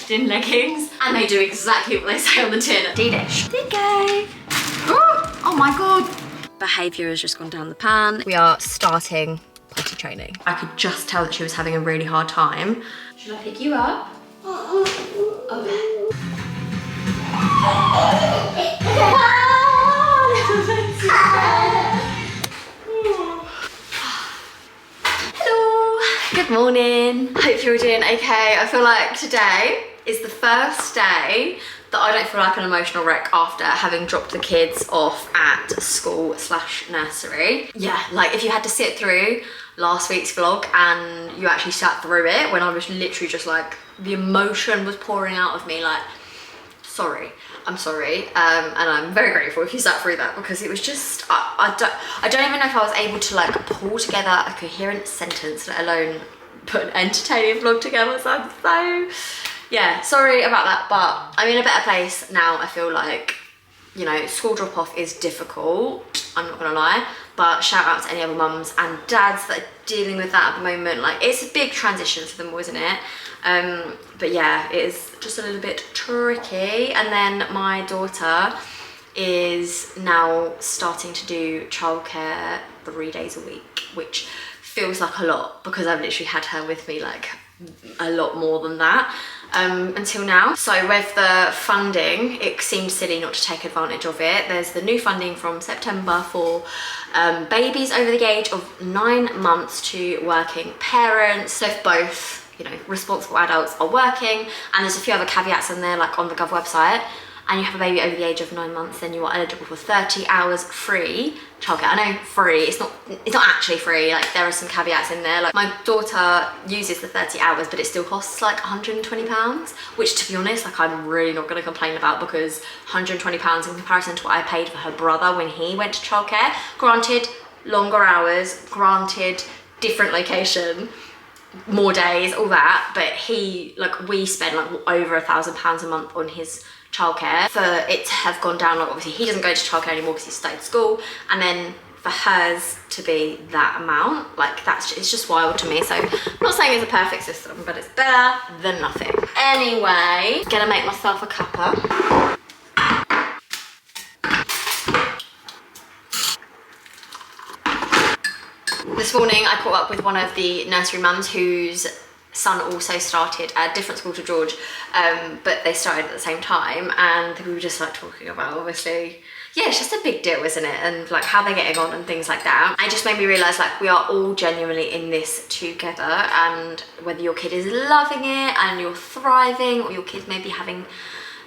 lifting leggings, and they do exactly what they say on the tin. D-dish. D-gay. Oh my God. Behaviour has just gone down the pan. We are starting potty training. I could just tell that she was having a really hard time. Should I pick you up? Okay. Hello. Good morning. Hope you're doing okay. I feel like today is the first day that I don't feel like an emotional wreck after having dropped the kids off at school/nursery. Yeah, like if you had to sit through last week's vlog and you actually sat through it when I was literally just like, the emotion was pouring out of me, like, sorry, I'm sorry. And I'm very grateful if you sat through that, because it was just, I don't even know if I was able to like pull together a coherent sentence, let alone put an entertaining vlog together. So yeah, sorry about that, but I'm in a better place now. I feel like, you know, school drop off is difficult, I'm not gonna lie, but shout out to any other mums and dads that are dealing with that at the moment. Like, it's a big transition for them all, isn't it? But yeah, it is just a little bit tricky. And then my daughter is now starting to do childcare 3 days a week, which feels like a lot because I've literally had her with me like a lot more than that until now. So with the funding, it seemed silly not to take advantage of it. There's the new funding from September for babies over the age of 9 months to working parents. So if both, you know, responsible adults are working, and there's a few other caveats in there, like on the Gov website, and you have a baby over the age of 9 months, then you are eligible for 30 hours free childcare. I know free, it's not actually free, like there are some caveats in there. Like my daughter uses the 30 hours, but it still costs like £120, which to be honest, like I'm really not gonna complain about, because £120 in comparison to what I paid for her brother when he went to childcare. Granted, longer hours, granted, different location, more days, all that, but he, like, we spend like over £1,000 a month on his childcare. For it to have gone down, like obviously he doesn't go to childcare anymore because he started school, and then for hers to be that amount, like it's just wild to me. So I'm not saying it's a perfect system, but it's better than nothing. Anyway, gonna make myself a cuppa. This morning I caught up with one of the nursery mums whose son also started at a different school to George, but they started at the same time, and we were just like talking about, obviously, yeah, it's just a big deal, isn't it? And like how they're getting on and things like that. It just made me realise like we are all genuinely in this together, and whether your kid is loving it and you're thriving, or your kid may be having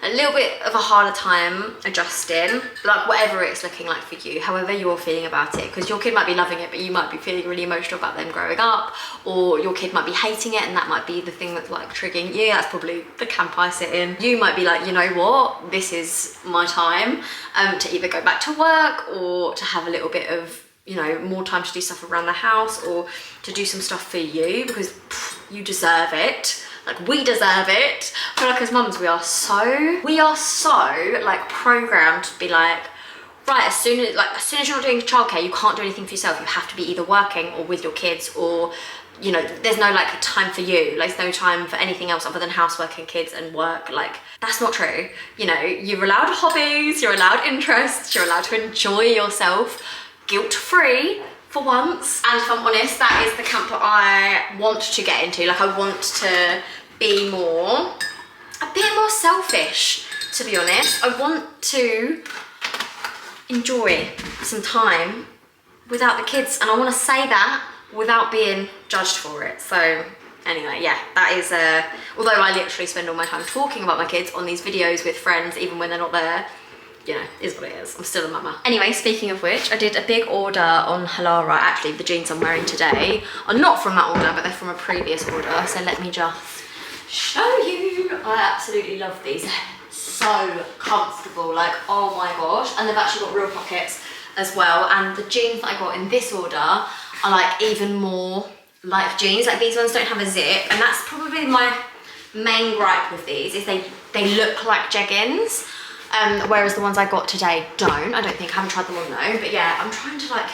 a little bit of a harder time adjusting, like whatever it's looking like for you, however you're feeling about it, because your kid might be loving it, but you might be feeling really emotional about them growing up, or your kid might be hating it, and that might be the thing that's like triggering you. That's probably the camp I sit in. You might be like, you know what, this is my time to either go back to work, or to have a little bit of, you know, more time to do stuff around the house, or to do some stuff for you, because you deserve it. Like, we deserve it. I feel like as mums, we are so like programmed to be like, right, as soon as you're not doing childcare, you can't do anything for yourself. You have to be either working or with your kids, or, you know, there's no like time for you. Like, there's no time for anything else other than housework and kids and work. Like, that's not true. You know, you're allowed hobbies, you're allowed interests, you're allowed to enjoy yourself guilt-free for once. And if I'm honest, that is the camp that I want to get into. Like, I want to be a bit more selfish, to be honest. I want to enjoy some time without the kids, and I want to say that without being judged for it. So anyway, yeah, that is although I literally spend all my time talking about my kids on these videos with friends, even when they're not there, you know, is what it is. I'm still a mama. Anyway, speaking of which, I did a big order on Halara. Actually, the jeans I'm wearing today are not from that order, but they're from a previous order. So let me just show you. I absolutely love these. They're so comfortable, like, oh my gosh. And they've actually got real pockets as well. And the jeans that I got in this order are like even more like jeans. Like, these ones don't have a zip, and that's probably my main gripe with these, is they look like jeggings. Whereas the ones I got today don't. I don't think, I haven't tried them on though, but yeah, I'm trying to like,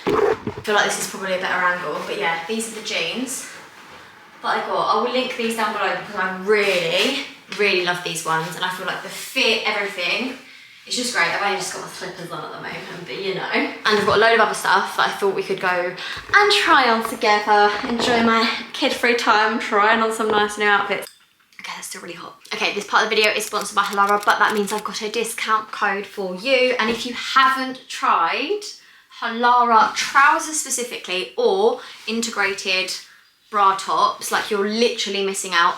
I feel like this is probably a better angle, but yeah, these are the jeans that I got. I will link these down below because I really really love these ones, and I feel like the fit, everything, it's just great. I've only just got my slippers on at the moment, but you know. And I've got a load of other stuff that I thought we could go and try on together. Enjoy my kid-free time, trying on some nice new outfits. Okay, that's still really hot. Okay, this part of the video is sponsored by Halara, but that means I've got a discount code for you. And if you haven't tried Halara trousers specifically, or integrated bra tops, like, you're literally missing out.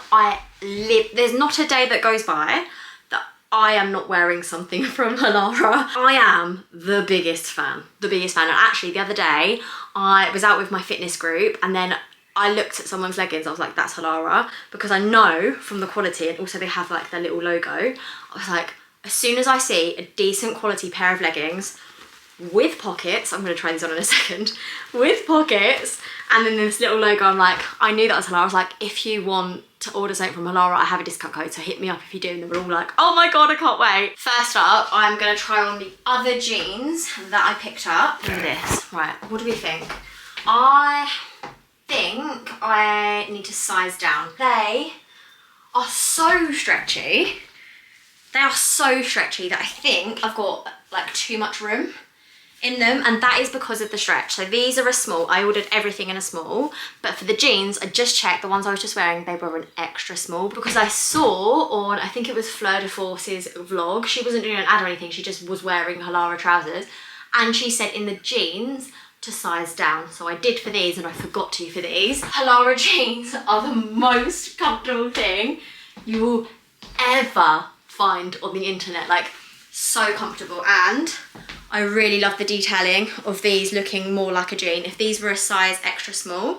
There's not a day that goes by that I am not wearing something from Halara. I am the biggest fan. And actually the other day I was out with my fitness group, and then I looked at someone's leggings. I was like, that's Halara, because I know from the quality, and also they have like their little logo. I was like, as soon as I see a decent quality pair of leggings with pockets, I'm going to try these on in a second, with pockets, and then this little logo, I'm like, I knew that was Halara. I was like, if you want to order something from Halara, I have a discount code, so hit me up if you do. And they were all like, oh my god, I can't wait. First up, I'm going to try on the other jeans that I picked up. Look at this. Right, what do we think? I think I need to size down. They are so stretchy. They are so stretchy that I think I've got like too much room in them, and that is because of the stretch. So these are a small. I ordered everything in a small, but for the jeans, I just checked the ones I was just wearing, they were an extra small, because I saw on, I think it was Fleur de Force's vlog, she wasn't doing an ad or anything, she just was wearing Halara trousers, and she said in the jeans to size down. So I did for these, and I forgot to for these. Halara jeans are the most comfortable thing you will ever find on the internet. Like, so comfortable. And I really love the detailing of these looking more like a jean. If these were a size extra small,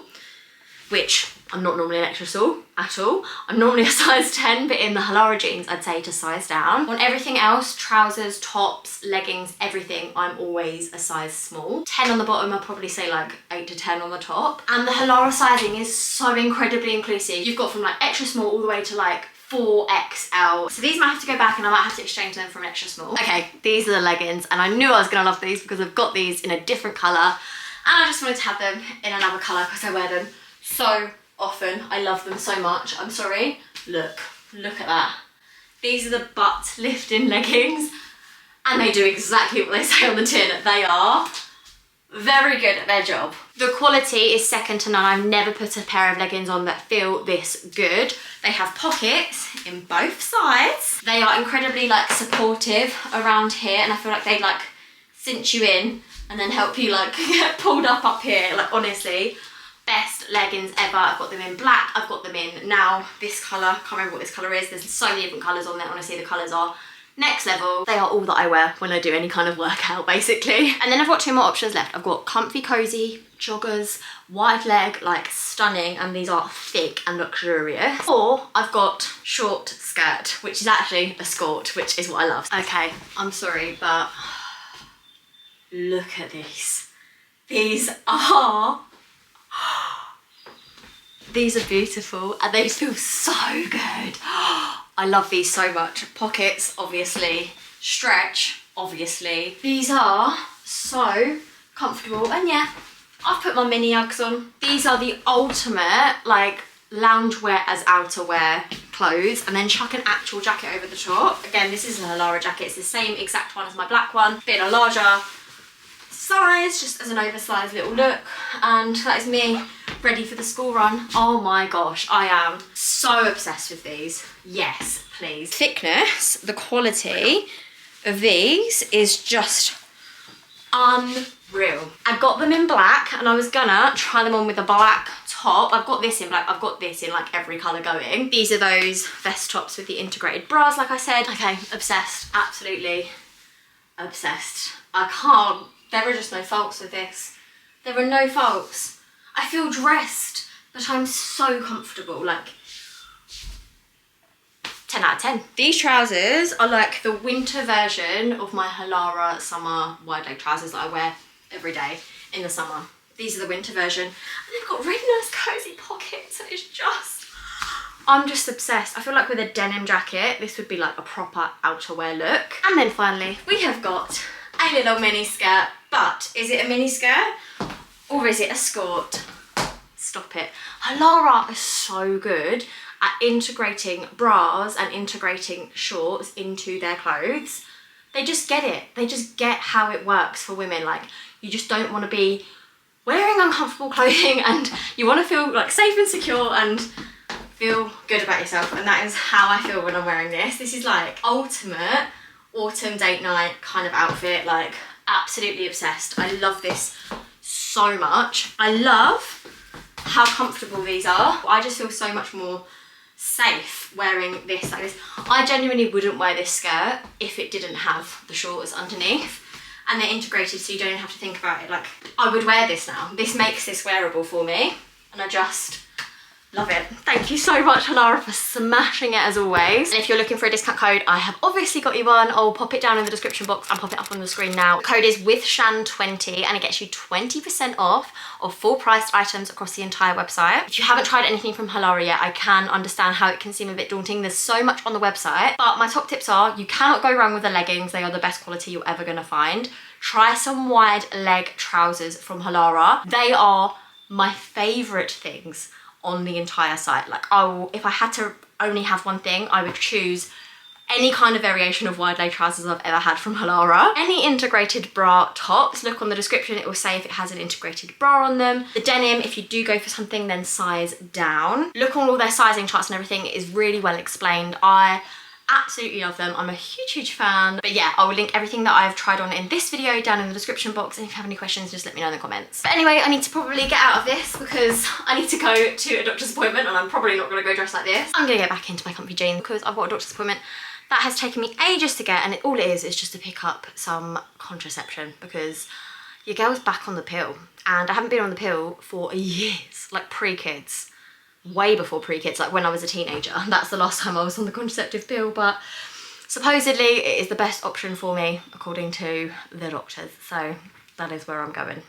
which I'm not normally an extra small at all, I'm normally a size 10, but in the Halara jeans, I'd say to size down. On everything else, trousers, tops, leggings, everything, I'm always a size small. 10 on the bottom, I'll probably say like 8 to 10 on the top. And the Halara sizing is so incredibly inclusive. You've got from like extra small all the way to like 4XL. So these might have to go back, and I might have to exchange them for an extra small. Okay, these are the leggings, and I knew I was gonna love these because I've got these in a different colour, and I just wanted to have them in another colour because I wear them so often. I love them so much. I'm sorry. Look at that. These are the butt lifting leggings, and they do exactly what they say on the tin. They are very good at their job. The quality is second to none. I've never put a pair of leggings on that feel this good. They have pockets in both sides. They are incredibly like supportive around here, and I feel like they like cinch you in and then help you like get pulled up here. Like, honestly, best leggings ever. I've got them in black. I've got them in now this colour. Can't remember what this colour is. There's so many different colours on there. Honestly, the colours are next level. They are all that I wear when I do any kind of workout, basically. And then I've got two more options left. I've got comfy, cozy joggers, wide leg, like stunning, and these are thick and luxurious. Or I've got short skirt, which is actually a skirt, which is what I love. Okay, I'm sorry, but look at these. These are beautiful, and they feel so good. I love these so much. Pockets, obviously. Stretch, obviously. These are so comfortable, and yeah, I've put my mini Uggs on. These are the ultimate, like, loungewear as outerwear clothes, and then chuck an actual jacket over the top. Again, this is a Halara jacket. It's the same exact one as my black one, but in a larger size, just as an oversized little look. And that is me ready for the school run. Oh my gosh, I am so obsessed with these. Yes, please. Thickness, the quality of these is just unreal. I got them in black, and I was gonna try them on with a black top. I've got this in black. I've got this in like every colour going. These are those vest tops with the integrated bras, like I said. Okay, obsessed, absolutely obsessed. I can't, there are just no faults with this. There are no faults. I feel dressed, but I'm so comfortable, like 10 out of 10. These trousers are like the winter version of my Halara summer wide leg trousers that I wear every day in the summer. These are the winter version, and they've got really nice cozy pockets, and it's just, I'm just obsessed. I feel like with a denim jacket, this would be like a proper outerwear look. And then finally, we have got a little mini skirt, but is it a mini skirt or is it a skirt? Stop it. Halara is so good at integrating bras and integrating shorts into their clothes. They just get it. They just get how it works for women. Like, you just don't want to be wearing uncomfortable clothing, and you want to feel like safe and secure and feel good about yourself. And that is how I feel when I'm wearing this. This is like ultimate autumn date night kind of outfit. Like, absolutely obsessed. I love this so much. I love how comfortable these are. I just feel so much more safe wearing this like this. I genuinely wouldn't wear this skirt if it didn't have the shorts underneath, and they're integrated so you don't have to think about it. Like, I would wear this now. This makes this wearable for me, and I just love it. Thank you so much, Halara, for smashing it as always. And if you're looking for a discount code, I have obviously got you one. I'll pop it down in the description box and pop it up on the screen now. The code is WithShan20, and it gets you 20% off of full priced items across the entire website. If you haven't tried anything from Halara yet, I can understand how it can seem a bit daunting. There's so much on the website, but my top tips are, you cannot go wrong with the leggings. They are the best quality you're ever gonna find. Try some wide leg trousers from Halara. They are my favorite things on the entire site. Like, if I had to only have one thing, I would choose any kind of variation of wide leg trousers I've ever had from Halara. Any integrated bra tops, look on the description, it will say if it has an integrated bra on them. The denim, if you do go for something, then size down. Look on all their sizing charts and everything, it is really well explained. I absolutely love them. I'm a huge fan. But yeah, I will link everything that I've tried on in this video down in the description box, and if you have any questions, just let me know in the comments. But anyway, I need to probably get out of this because I need to go to a doctor's appointment, and I'm probably not going to go dressed like this. I'm going to get back into my comfy jeans because I've got a doctor's appointment that has taken me ages to get, and all it is just to pick up some contraception because your girl's back on the pill, and I haven't been on the pill for years, like pre-kids. Way before pre-kids, like when I was a teenager. That's the last time I was on the contraceptive pill, but supposedly it is the best option for me according to the doctors, so that is where I'm going.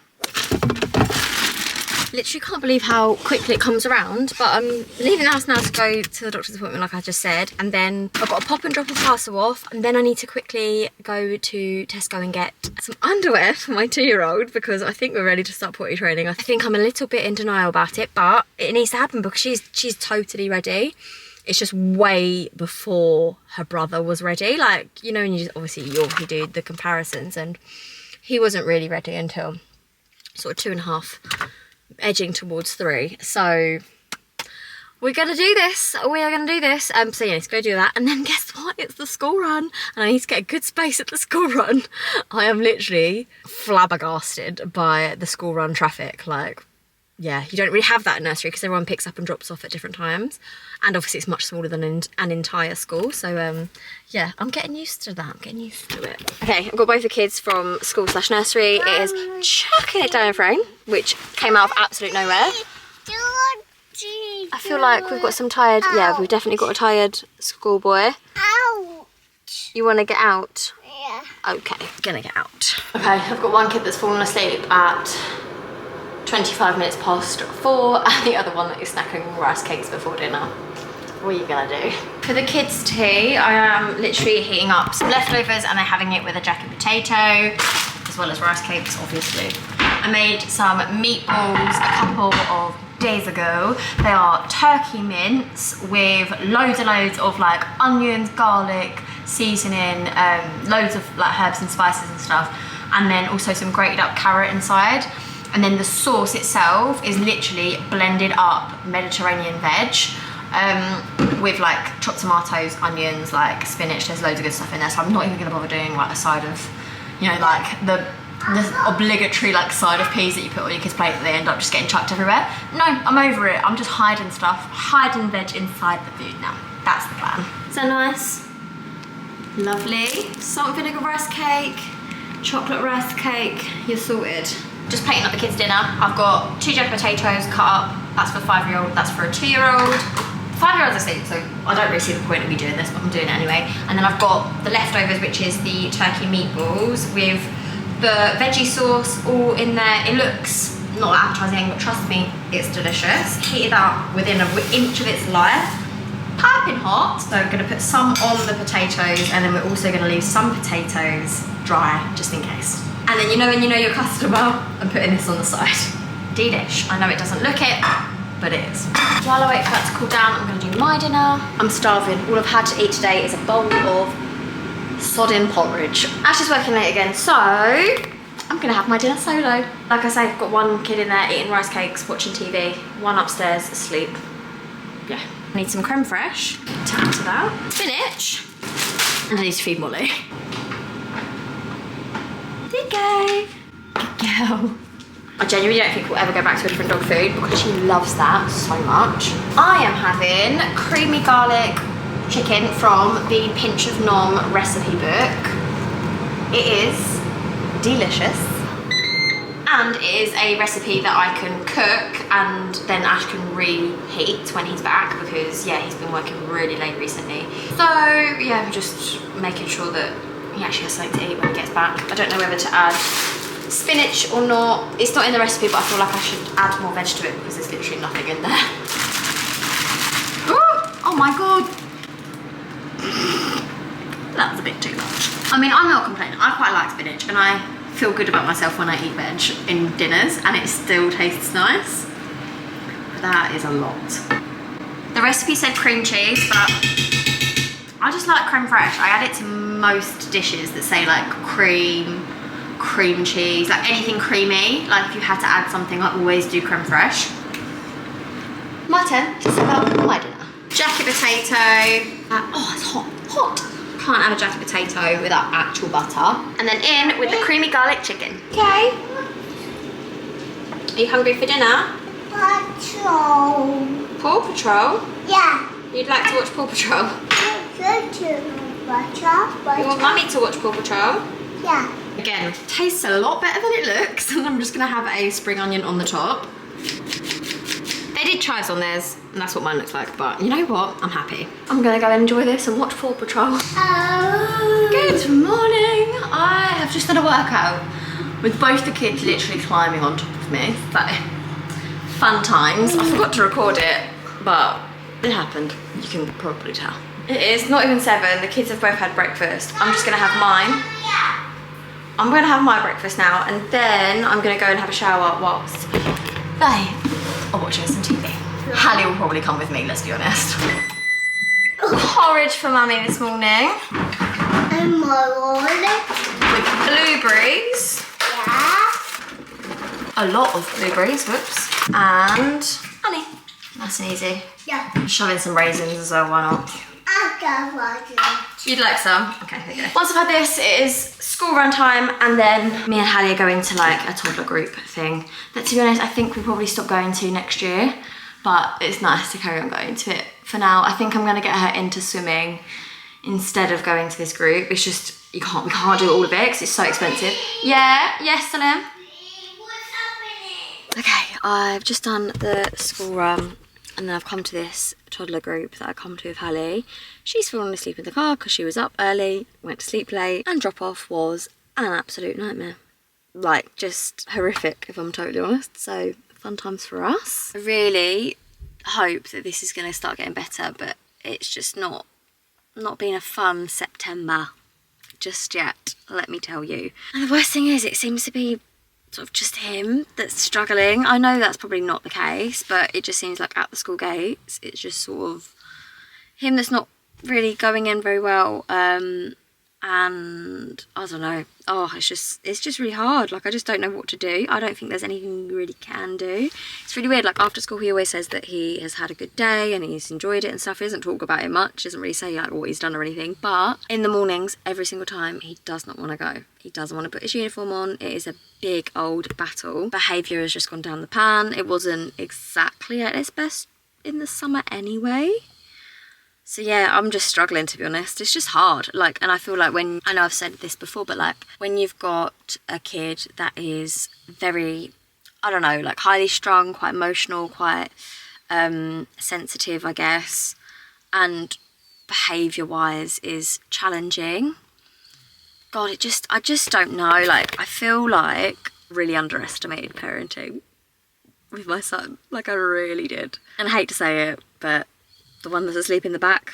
Literally can't believe how quickly it comes around, but I'm leaving the house now to go to the doctor's appointment like I just said, and then I've got to pop and drop a parcel off, and then I need to quickly go to Tesco and get some underwear for my 2-year-old because I think we're ready to start potty training. I think I'm a little bit in denial about it, but it needs to happen because she's totally ready. It's just way before her brother was ready. Like, you know, and you obviously do the comparisons, and he wasn't really ready until sort of 2.5, edging towards 3. So we're gonna do this. We are gonna do this. So yeah, let's go do that. And then guess what? It's the school run, and I need to get a good space at the school run. I am literally flabbergasted by the school run traffic. Like, yeah, you don't really have that at nursery because everyone picks up and drops off at different times, and obviously it's much smaller than an entire school. So yeah, I'm getting used to that. I'm getting used to it. Okay, I've got both the kids from school/nursery. It is chucking it down a frame, which came out of absolute nowhere. I feel like we've got some tired, yeah, we've definitely got a tired schoolboy. Ouch. You want to get out? Yeah. Okay, gonna get out. Okay, I've got one kid that's fallen asleep at 25 minutes past 4, and the other one that is snacking rice cakes before dinner. What are you gonna do? For the kids' tea, I am literally heating up some leftovers, and they're having it with a jacket potato, as well as rice cakes, obviously. I made some meatballs a couple of days ago. They are turkey mince with loads of like onions, garlic, seasoning, loads of like herbs and spices and stuff, and then also some grated up carrot inside. And then the sauce itself is literally blended up Mediterranean veg with like chopped tomatoes, onions, like spinach. There's loads of good stuff in there, so I'm not even gonna bother doing like a side of, you know, like the obligatory like side of peas that you put on your kids' plate that they end up just getting chucked everywhere. No, I'm over it. I'm just hiding stuff, hiding veg inside the food now. That's the plan. Is that nice? Lovely. Salt and vinegar rice cake, chocolate rice cake. You're sorted. Just plating up the kids' dinner. I've got 2 jacket potatoes cut up. That's for a 5-year-old, that's for a 2-year-old. 5-year-olds asleep, so I don't really see the point of me doing this, but I'm doing it anyway. And then I've got the leftovers, which is the turkey meatballs with the veggie sauce all in there. It looks not appetizing, but trust me, it's delicious. Heated up within an inch of its life. Piping hot, so I'm gonna put some on the potatoes, and then we're also gonna leave some potatoes dry, just in case. And then you know when you know your customer, I'm putting this on the side. Delish. I know it doesn't look it, but it is. While I wait for that to cool down, I'm gonna do my dinner. I'm starving. All I've had to eat today is a bowl of sodden porridge. Ash is working late again, so I'm gonna have my dinner solo. Like I say, I've got one kid in there eating rice cakes, watching TV, one upstairs asleep. Yeah. I need some creme fraiche to add to that. Spinach. And I need to feed Molly. There you go. Good girl. I genuinely don't think we'll ever go back to a different dog food because she loves that so much. I am having creamy garlic chicken from the Pinch of Nom recipe book. It is delicious. And it is a recipe that I can cook and then Ash can reheat when he's back because, yeah, he's been working really late recently. So, yeah, I'm just making sure that he actually has something to eat when he gets back. I don't know whether to add spinach or not. It's not in the recipe, but I feel like I should add more veg to it because there's literally nothing in there. Oh my God. That was a bit too much. I mean, I'm not complaining. I quite like spinach and I feel good about myself when I eat veg in dinners and it still tastes nice. But that is a lot. The recipe said cream cheese, but I just like creme fraiche. I add it to most dishes that say like cream cheese, like anything creamy. Like if you had to add something, I always do creme fraiche. My turn to serve out my dinner. Jacket potato. Oh, it's hot. Can't have a jacket potato without actual butter. And then in with the creamy garlic chicken. Okay. Are you hungry for dinner? Patrol. Paw Patrol? Yeah. You'd like to watch Paw Patrol? You want Mummy to watch Paw Patrol? Yeah. Again, tastes a lot better than it looks. And I'm just gonna have a spring onion on the top. They did chives on theirs, and that's what mine looks like, but you know what? I'm happy. I'm gonna go and enjoy this and watch Paw Patrol. Oh. Good morning. I have just done a workout with both the kids literally climbing on top of me. So, fun times. I forgot to record it, but it happened. You can probably tell. It is not even 7. The kids have both had breakfast. I'm just gonna have mine. I'm gonna have my breakfast now, and then I'm gonna go and have a shower whilst they are watching some TV. Hallie will probably come with me, let's be honest. Porridge for Mummy this morning. And my wallet. With blueberries. Yeah. A lot of blueberries, whoops. And honey. Nice and easy. Yeah. Shove in some raisins as well, why not? I got one. You'd like some? Okay, here you go. Once I've had this, it is school run time, and then me and Hallie are going to like a toddler group thing that, to be honest, I think we'll probably stop going to next year, but it's nice to carry on going to it for now. I think I'm gonna get her into swimming instead of going to this group. It's just, we can't do all of it because it's so expensive. Yeah, yes, Salim? Okay, I've just done the school run, and then I've come to this toddler group that I come to with Hallie. She's fallen asleep in the car because she was up early, went to sleep late, and drop off was an absolute nightmare. Like, just horrific, if I'm totally honest. So, fun times for us. I really hope that this is going to start getting better, but it's just not been a fun September just yet, let me tell you. And the worst thing is, it seems to be sort of just him that's struggling. I know that's probably not the case, but it just seems like at the school gates, it's just sort of him that's not really going in very well. And I don't know. Oh, it's just really hard. Like, I just don't know what to do. I don't think there's anything you really can do. It's really weird. Like, after school, he always says that he has had a good day and he's enjoyed it and stuff. He doesn't talk about it much. He doesn't really say like what he's done or anything. But in the mornings, every single time, he does not want to go. He doesn't want to put his uniform on. It is a big old battle. Behaviour has just gone down the pan. It wasn't exactly at its best in the summer anyway. So yeah, I'm just struggling, to be honest. It's just hard. Like, and I feel like when, I know I've said this before, but like when you've got a kid that is very, I don't know, like highly strung, quite emotional, quite sensitive, I guess, and behaviour wise is challenging. God, I just don't know. Like, I feel like really underestimated parenting with my son. Like, I really did. And I hate to say it, but the one that's asleep in the back,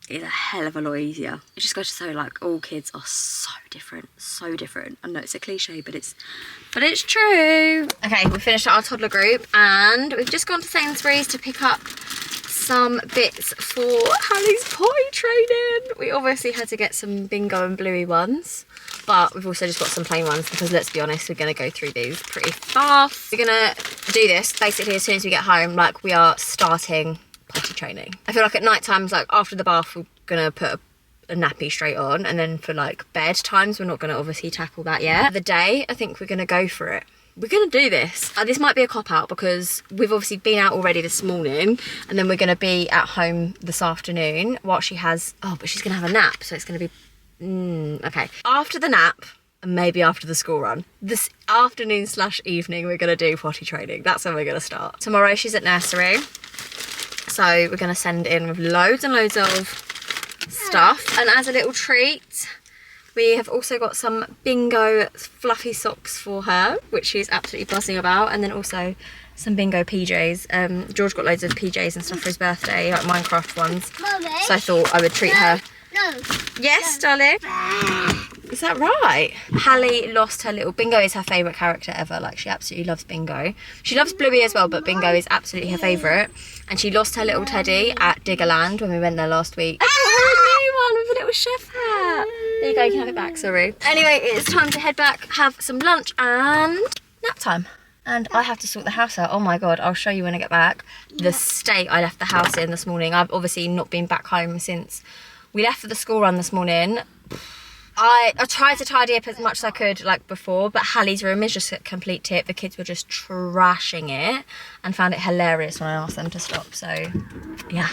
is a hell of a lot easier. It just goes to show, like, all kids are so different, so different. I know it's a cliche, but it's true. Okay, we finished our toddler group and we've just gone to Sainsbury's to pick up some bits for Hallie's potty training. We obviously had to get some bingo and bluey ones, but we've also just got some plain ones because, let's be honest, we're gonna go through these pretty fast. We're gonna do this basically as soon as we get home, like we are starting potty training. I feel like at night times, like after the bath, we're gonna put a nappy straight on, and then for like bed times, we're not gonna obviously tackle that yet. The day, I think we're gonna go for it. We're gonna do this. This might be a cop-out because we've obviously been out already this morning, and then we're gonna be at home this afternoon while she has, oh, but she's gonna have a nap, so it's gonna be, okay. After the nap, and maybe after the school run, this afternoon / evening, we're gonna do potty training. That's when we're gonna start. Tomorrow she's at nursery, so we're gonna send in with loads and loads of stuff. And as a little treat, we have also got some bingo fluffy socks for her, which she's absolutely buzzing about, and then also some bingo PJs. George got loads of PJs and stuff for his birthday, like Minecraft ones. Mommy. So I thought I would treat her. No. Yes, darling? Is that right? Hallie lost her little... Bingo is her favourite character ever. Like, she absolutely loves Bingo. She loves Bluey as well, but Bingo is absolutely her favourite. And she lost her little teddy at Diggerland when we went there last week. Oh, a new one with a little chef hat. There you go, you can have it back, sorry. Anyway, it's time to head back, have some lunch and nap time. And I have to sort the house out. Oh my God, I'll show you when I get back. The state I left the house in this morning. I've obviously not been back home since we left for the school run this morning. I tried to tidy up as much as I could like before, but Hallie's room is just a complete tip. The kids were just trashing it and found it hilarious when I asked them to stop. So, yeah.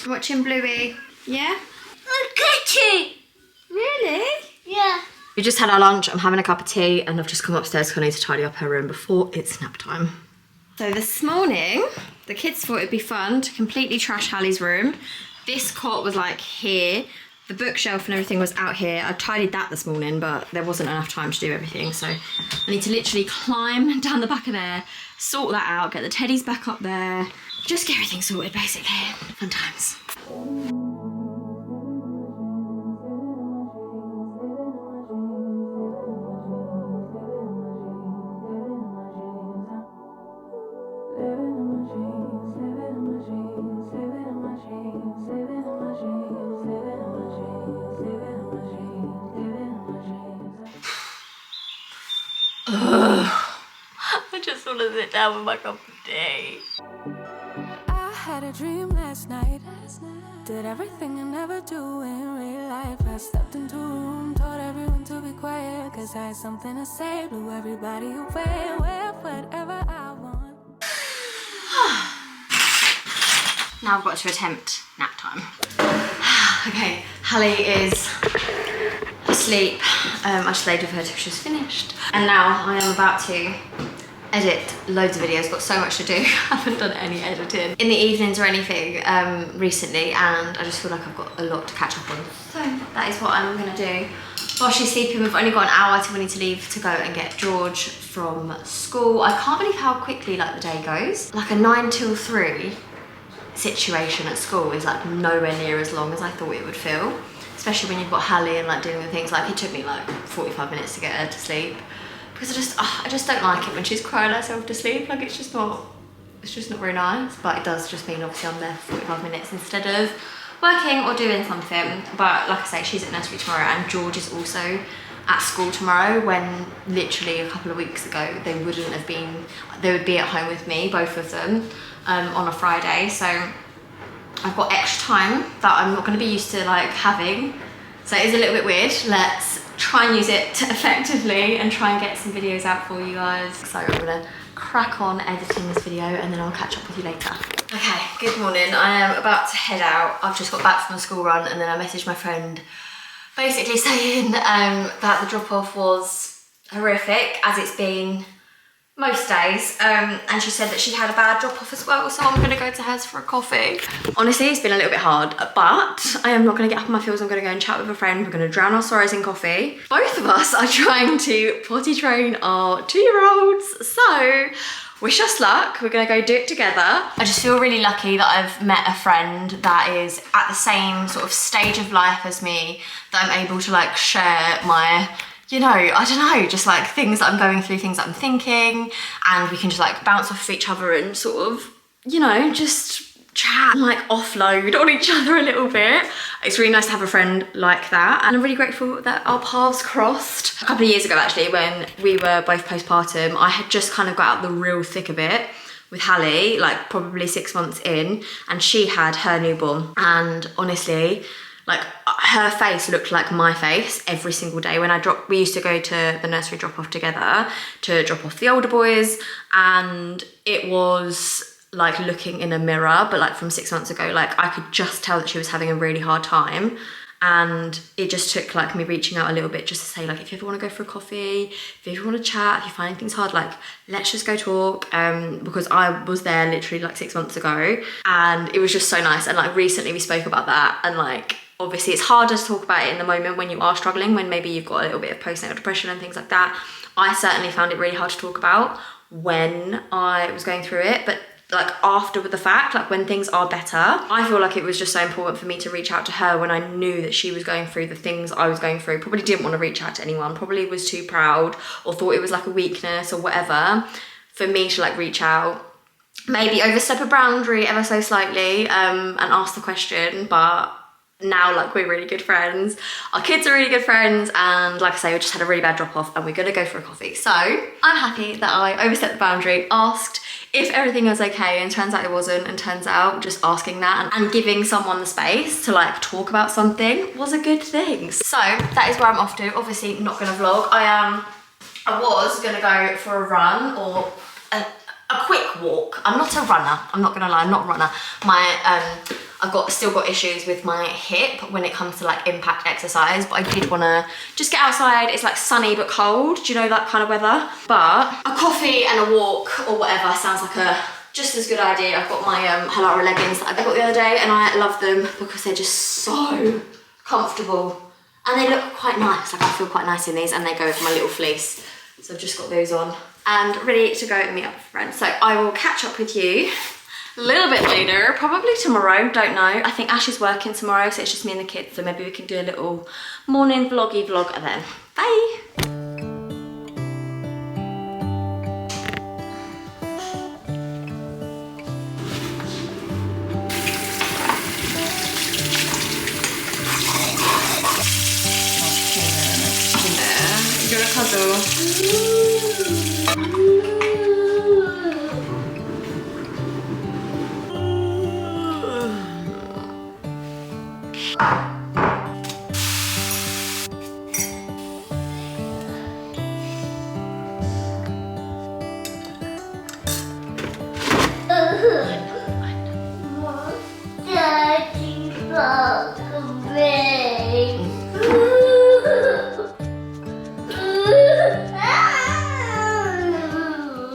Watching Bluey. Yeah? Kitty. Really? Yeah. We just had our lunch. I'm having a cup of tea and I've just come upstairs because I need to tidy up her room before it's nap time. So this morning, the kids thought it'd be fun to completely trash Hallie's room. This cot was like here. The bookshelf and everything was out here. I tidied that this morning, but there wasn't enough time to do everything. So I need to literally climb down the back of there, sort that out, get the teddies back up there, just get everything sorted basically. Fun times. I just want to sit down with my cup of tea. I had a dream last night. Did everything I never do in real life. I stepped into a room, told everyone to be quiet, cause I had something to say, blew everybody away, wear whatever I want. Now I've got to attempt nap time. Okay, Hallie is asleep. I just laid with her till she's finished. And now I am about to edit loads of videos. Got so much to do. Haven't done any editing in the evenings or anything recently, and I just feel like I've got a lot to catch up on. So that is what I'm gonna do. While she's sleeping, we've only got an hour till we need to leave to go and get George from school. I can't believe how quickly like the day goes. Like a 9 till 3 situation at school is like nowhere near as long as I thought it would feel. Especially when you've got Hallie and like dealing with things. Like it took me like 45 minutes to get her to sleep. Because I just don't like it when she's crying herself to sleep. Like it's just not very nice. But it does just mean obviously I'm there for 45 minutes instead of working or doing something. But like I say, she's at nursery tomorrow and George is also at school tomorrow, when literally a couple of weeks ago they would be at home with me, both of them, on a Friday. So I've got extra time that I'm not going to be used to like having. So it is a little bit weird. Let's try and use it effectively and try and get some videos out for you guys. So I'm going to crack on editing this video and then I'll catch up with you later. Okay, good morning. I am about to head out. I've just got back from the school run and then I messaged my friend basically saying that the drop-off was horrific, as it's been most days, and she said that she had a bad drop-off as well, so I'm gonna go to hers for a coffee. Honestly, it's been a little bit hard, but I am not gonna get up on my feels. I'm gonna go and chat with a friend. We're gonna drown our sorrows in coffee. Both of us are trying to potty train our 2-year-olds, so wish us luck. We're gonna go do it together. I just feel really lucky that I've met a friend that is at the same sort of stage of life as me, that I'm able to like share my, you know, I don't know, just like things that I'm going through, things that I'm thinking, and we can just like bounce off of each other and sort of, you know, just chat and like offload on each other a little bit. It's really nice to have a friend like that, and I'm really grateful that our paths crossed. A couple of years ago actually, when we were both postpartum, I had just kind of got out the real thick of it with Hallie, like probably 6 months in, and she had her newborn, and honestly, like her face looked like my face every single day. When we used to go to the nursery drop off together to drop off the older boys, and it was like looking in a mirror, but like from 6 months ago, like I could just tell that she was having a really hard time. And it just took like me reaching out a little bit just to say, like, if you ever want to go for a coffee, if you ever want to chat, if you're finding things hard, like, let's just go talk. Because I was there literally like 6 months ago, and it was just so nice. And like recently we spoke about that, and like obviously it's harder to talk about it in the moment when you are struggling, when maybe you've got a little bit of postnatal depression and things like that. I certainly found it really hard to talk about when I was going through it, but like after the fact, like when things are better, I feel like it was just so important for me to reach out to her when I knew that she was going through the things I was going through. Probably didn't want to reach out to anyone, probably was too proud or thought it was like a weakness or whatever for me to like reach out, maybe overstep a boundary ever so slightly, and ask the question. But now like we're really good friends, our kids are really good friends, and like I say, we just had a really bad drop off and we're gonna go for a coffee. So I'm happy that I overstepped the boundary, asked if everything was okay, and turns out it wasn't, and turns out just asking that and giving someone the space to like talk about something was a good thing. So that is where I'm off to. Obviously not gonna vlog. I was gonna go for a run or a quick walk. I'm not a runner, I'm not gonna lie, I'm not a runner. I've still got issues with my hip when it comes to like impact exercise, but I did wanna just get outside. It's like sunny but cold, do you know that kind of weather? But a coffee and a walk or whatever sounds like a just as good idea. I've got my Halara leggings that I got the other day, and I love them because they're just so comfortable and they look quite nice. Like I feel quite nice in these, and they go with my little fleece. So I've just got those on and ready to go and meet up with friends. So I will catch up with you a little bit later, probably tomorrow, don't know. I think Ash is working tomorrow, so it's just me and the kids, so maybe we can do a little morning vloggy vlog then. Bye! You're a cuddle.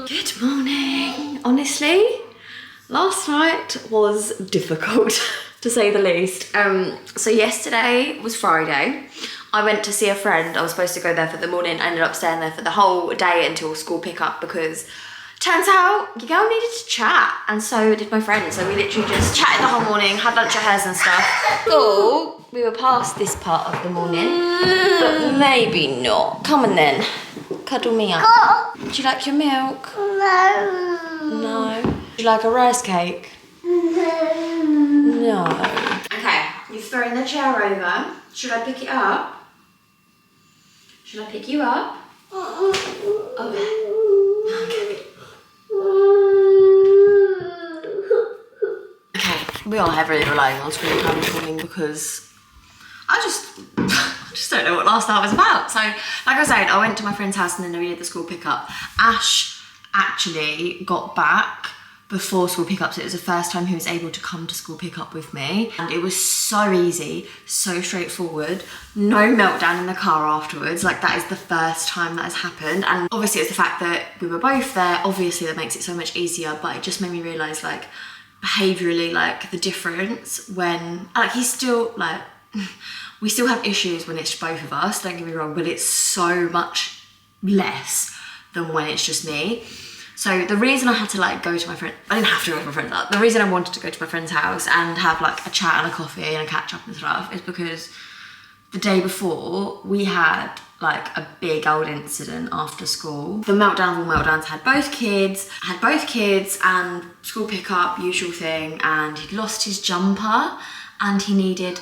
Good morning. Honestly, last night was difficult to say the least. So yesterday was Friday. I went to see a friend. I was supposed to go there for the morning. I ended up staying there for the whole day until school pickup, because turns out your girl needed to chat, and so did my friend. So we literally just chatted the whole morning, had lunch at hers and stuff. Oh, we were past this part of the morning, but maybe not. Come on then, cuddle me up. Would you like your milk? No. Would you like a rice cake? No. Okay, you've thrown the chair over. Should I pick it up? Should I pick you up? Okay. We are heavily relying on screen time this morning because I just don't know what last night was about. So, like I said, I went to my friend's house and then we did the school pickup. Ash actually got back before school pickup, so it was the first time he was able to come to school pickup with me, and it was so easy, so straightforward, no meltdown in the car afterwards. Like, that is the first time that has happened, and obviously it's the fact that we were both there, obviously that makes it so much easier, but it just made me realise, like, behaviourally, like, the difference when, like, he's still, like, we still have issues when it's both of us, don't get me wrong, but it's so much less than when it's just me. So the reason I had to like go to my friend, I didn't have to go to my friend's house. The reason I wanted to go to my friend's house and have like a chat and a coffee and a catch up and stuff is because the day before we had like a big old incident after school. The meltdowns had both kids and school pickup, usual thing, and he'd lost his jumper and he needed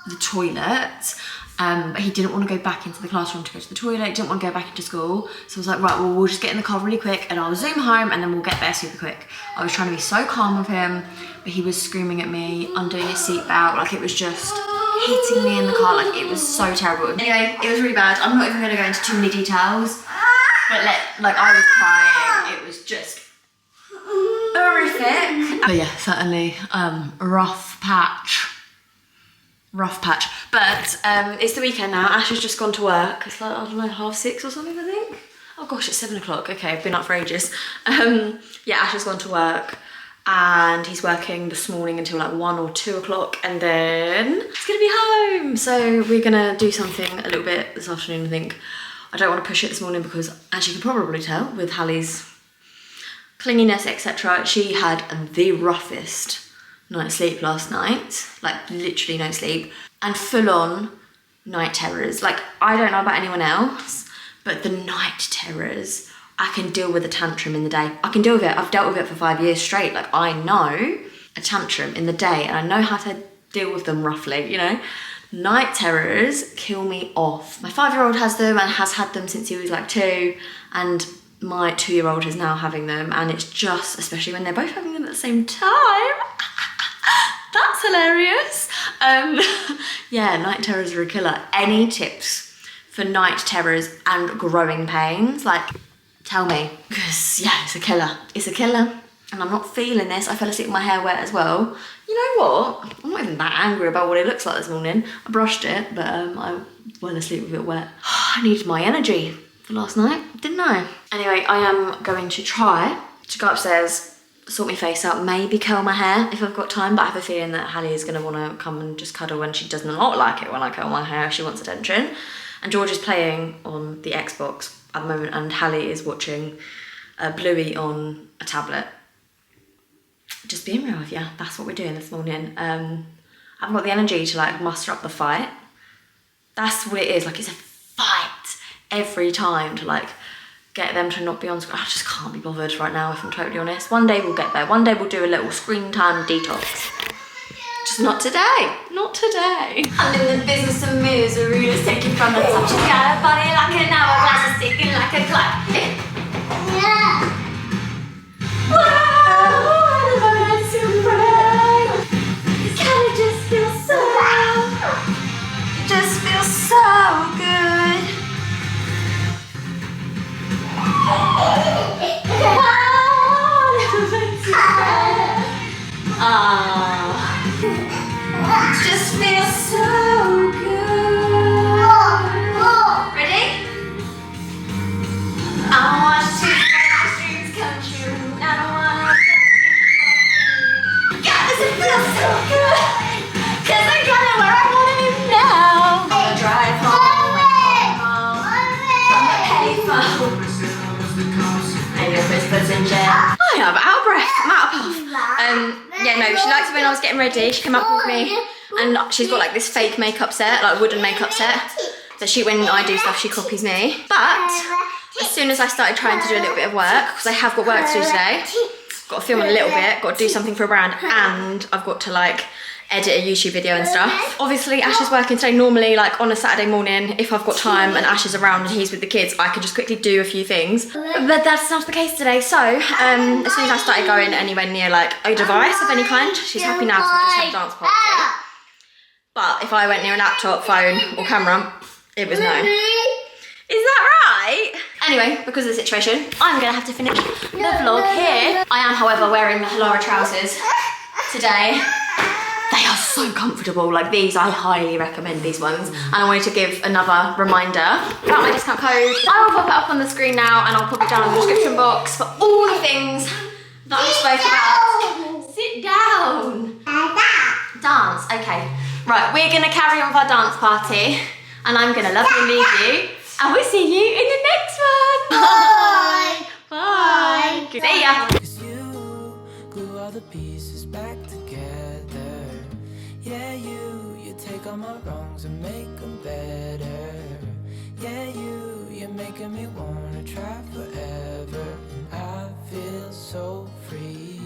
the toilet. But he didn't want to go back into the classroom to go to the toilet, he didn't want to go back into school. So I was like, right, well, we'll just get in the car really quick and I'll zoom home and then we'll get there super quick. I was trying to be so calm with him, but he was screaming at me, undoing his seatbelt, like it was just hitting me in the car, like it was so terrible. Anyway, it was really bad. I'm not even going to go into too many details, but like I was crying, it was just horrific. But yeah, certainly rough patch. But it's the weekend now. Ash has just gone to work. It's like, I don't know, 6:30 or something, I think. Oh gosh, it's 7 o'clock. Okay, I've been up for ages. Yeah, Ash has gone to work and he's working this morning until like 1 or 2 o'clock and then he's gonna be home. So we're gonna do something a little bit this afternoon, I think. I don't want to push it this morning because, as you can probably tell with Hallie's clinginess, etc., she had the roughest night's sleep last night, like literally no sleep, and full on night terrors. Like, I don't know about anyone else, but the night terrors, I can deal with a tantrum in the day. I can deal with it. I've dealt with it for 5 years straight. Like, I know a tantrum in the day and I know how to deal with them roughly, you know? Night terrors kill me off. My 5-year-old has them and has had them since he was like 2, and my 2-year-old is now having them, and it's just, especially when they're both having them at the same time, that's hilarious. Yeah, night terrors are a killer. Any tips for night terrors and growing pains? Like, tell me, because yeah, it's a killer. It's a killer, and I'm not feeling this. I fell asleep with my hair wet as well. You know what? I'm not even that angry about what it looks like this morning. I brushed it, but I went asleep with it wet. I needed my energy for last night, didn't I? Anyway, I am going to try to go upstairs, sort my face out, maybe curl my hair if I've got time, but I have a feeling that Hallie is going to want to come and just cuddle, and she does not like it when I curl my hair. She wants attention. And George is playing on the Xbox at the moment, and Hallie is watching Bluey on a tablet. Just being real with you, that's what we're doing this morning. I haven't got the energy to like muster up the fight. That's what it is, like it's a fight every time to like get them to not be on screen. I just can't be bothered right now, if I'm totally honest. One day we'll get there. One day we'll do a little screen time detox. Just not today. Not today. I'm in the business of misery. Let's take it from the top. She's got a body like an hourglass, it's ticking like a clock. Yeah. Wow, the bird's so bright. This kind of just feels so it just feels so good. It just feels so good. Ready? I want to see my dreams come true. I don't want to God, does it feel so good? 'Cause I got it where I want it now. On the drive home from the payphone. And your whispers in jail. I am out of breath. I'm out of puff. Yeah, no, she liked it when I was getting ready. She came up with me, and she's got like this fake makeup set, like wooden makeup set. So when I do stuff, she copies me. But as soon as I started trying to do a little bit of work, because I have got work to do today, got to film a little bit, got to do something for a brand, and I've got to like edit a YouTube video and stuff. Obviously, Ash is working today. Normally, like on a Saturday morning, if I've got time and Ash is around and he's with the kids, I could just quickly do a few things. But that's not the case today. So, as soon as I started going anywhere near like a device of any kind, she's happy now because we just had a dance party. But if I went near a laptop, phone or camera, it was no. Is that right? Anyway, because of the situation, I'm gonna have to finish the vlog here. I am, however, wearing the Halara trousers today. They are so comfortable. Like these, I highly recommend these ones. And I wanted to give another reminder about my discount code. I will pop it up on the screen now, and I'll pop it down in the description box for all the things that I spoke about. Sit down. Dance, okay. Right, we're gonna carry on with our dance party, and I'm gonna love you and leave you, and we'll see you in the next one. Bye. Bye. See ya. 'Cause you glue all the pieces back together. Yeah, you take all my wrongs and make them better. Yeah, you're making me wanna try forever. And I feel so free,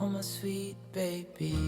oh my sweet baby.